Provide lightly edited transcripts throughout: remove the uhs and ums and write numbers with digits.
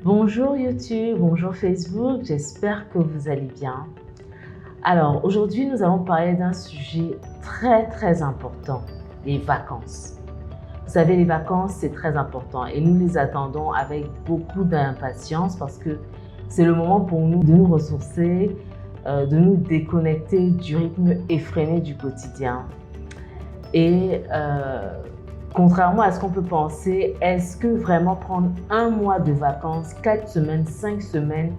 Bonjour YouTube, bonjour Facebook, j'espère que vous allez bien. Alors aujourd'hui nous allons parler d'un sujet très important, les vacances. Vous savez, les vacances c'est très important et nous les attendons avec beaucoup d'impatience parce que c'est le moment pour nous de nous ressourcer, de nous déconnecter du rythme effréné du quotidien. Et contrairement à ce qu'on peut penser, est-ce que vraiment prendre un mois de vacances, 4 semaines, 5 semaines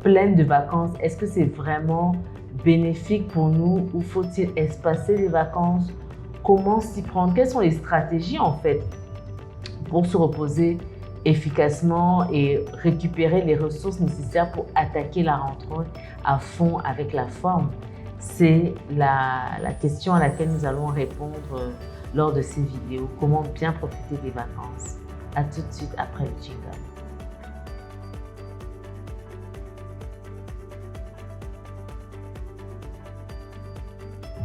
pleines de vacances, est-ce que c'est vraiment bénéfique pour nous ou faut-il espacer les vacances? Comment s'y prendre? Quelles sont les stratégies en fait pour se reposer efficacement et récupérer les ressources nécessaires pour attaquer la rentrée à fond avec la forme? C'est la question à laquelle nous allons répondre lors de ces vidéos. Comment bien profiter des vacances? À tout de suite après le jingle.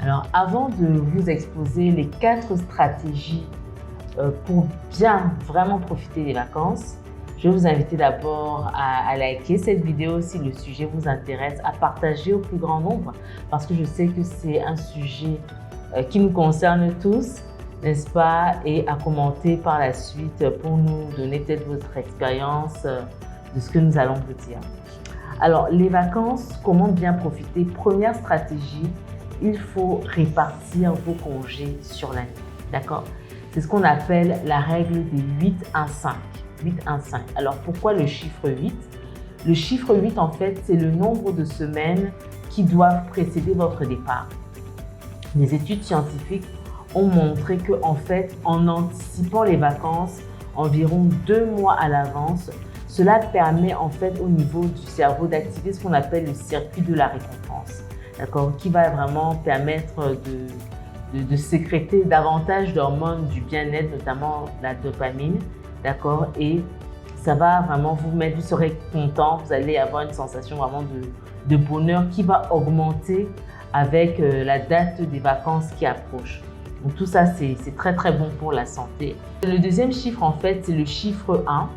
Alors, avant de vous exposer les 4 stratégies pour bien vraiment profiter des vacances, je vais vous inviter d'abord à liker cette vidéo si le sujet vous intéresse, à partager au plus grand nombre parce que je sais que c'est un sujet qui nous concerne tous, n'est-ce pas? Et à commenter par la suite pour nous donner peut-être votre expérience de ce que nous allons vous dire. Alors, les vacances, comment bien profiter? Première stratégie, il faut répartir vos congés sur l'année, d'accord? C'est ce qu'on appelle la règle des 8-1-5. 8-1-5. Alors, pourquoi le chiffre 8? Le chiffre 8, en fait, c'est le nombre de semaines qui doivent précéder votre départ. Les études scientifiques ont montré que, en fait, en anticipant les vacances environ 2 mois à l'avance, cela permet en fait au niveau du cerveau d'activer ce qu'on appelle le circuit de la récompense, d'accord, qui va vraiment permettre de sécréter davantage d'hormones du bien-être, notamment la dopamine, d'accord, et ça va vraiment vous mettre, vous serez content, vous allez avoir une sensation vraiment de bonheur qui va augmenter avec la date des vacances qui approche. Donc tout ça, c'est très bon pour la santé. Le deuxième chiffre, en fait, c'est le chiffre 1.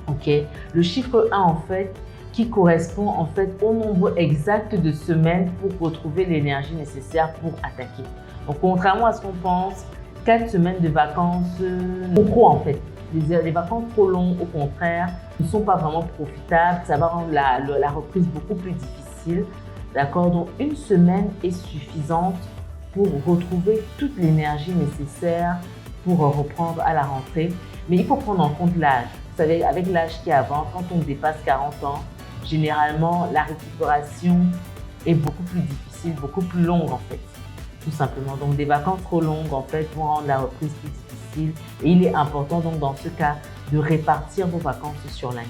Ok, le chiffre 1, en fait, qui correspond en fait au nombre exact de semaines pour retrouver l'énergie nécessaire pour attaquer. Donc, contrairement à ce qu'on pense, 4 semaines de vacances, trop en fait. Les vacances trop longues, au contraire, ne sont pas vraiment profitables. Ça va rendre la reprise beaucoup plus difficile. D'accord? Donc, une semaine est suffisante pour retrouver toute l'énergie nécessaire pour reprendre à la rentrée. Mais il faut prendre en compte l'âge. Vous savez, avec l'âge qui avance, quand on dépasse 40 ans, généralement, la récupération est beaucoup plus difficile, beaucoup plus longue en fait, tout simplement. Donc, des vacances trop longues en fait vont rendre la reprise plus difficile. Et il est important donc dans ce cas de répartir vos vacances sur l'année.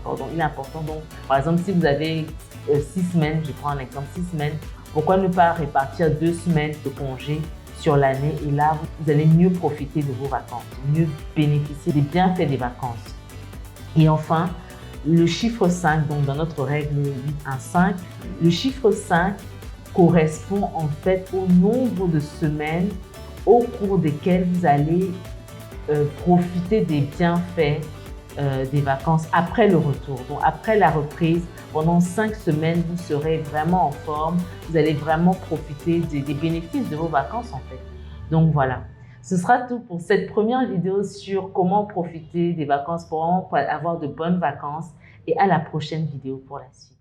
Donc, il est important donc, par exemple, si vous avez 6 semaines, je prends un exemple, 6 semaines, pourquoi ne pas répartir 2 semaines de congé sur l'année et là, vous allez mieux profiter de vos vacances, mieux bénéficier des bienfaits des vacances. Et enfin, le chiffre 5, donc dans notre règle 8-1-5, le chiffre 5 correspond en fait au nombre de semaines au cours desquelles vous allez profiter des bienfaits des vacances après le retour. Donc après la reprise, pendant 5 semaines, vous serez vraiment en forme. Vous allez vraiment profiter des bénéfices de vos vacances en fait. Donc voilà. Ce sera tout pour cette première vidéo sur comment profiter des vacances pour avoir de bonnes vacances et à la prochaine vidéo pour la suite.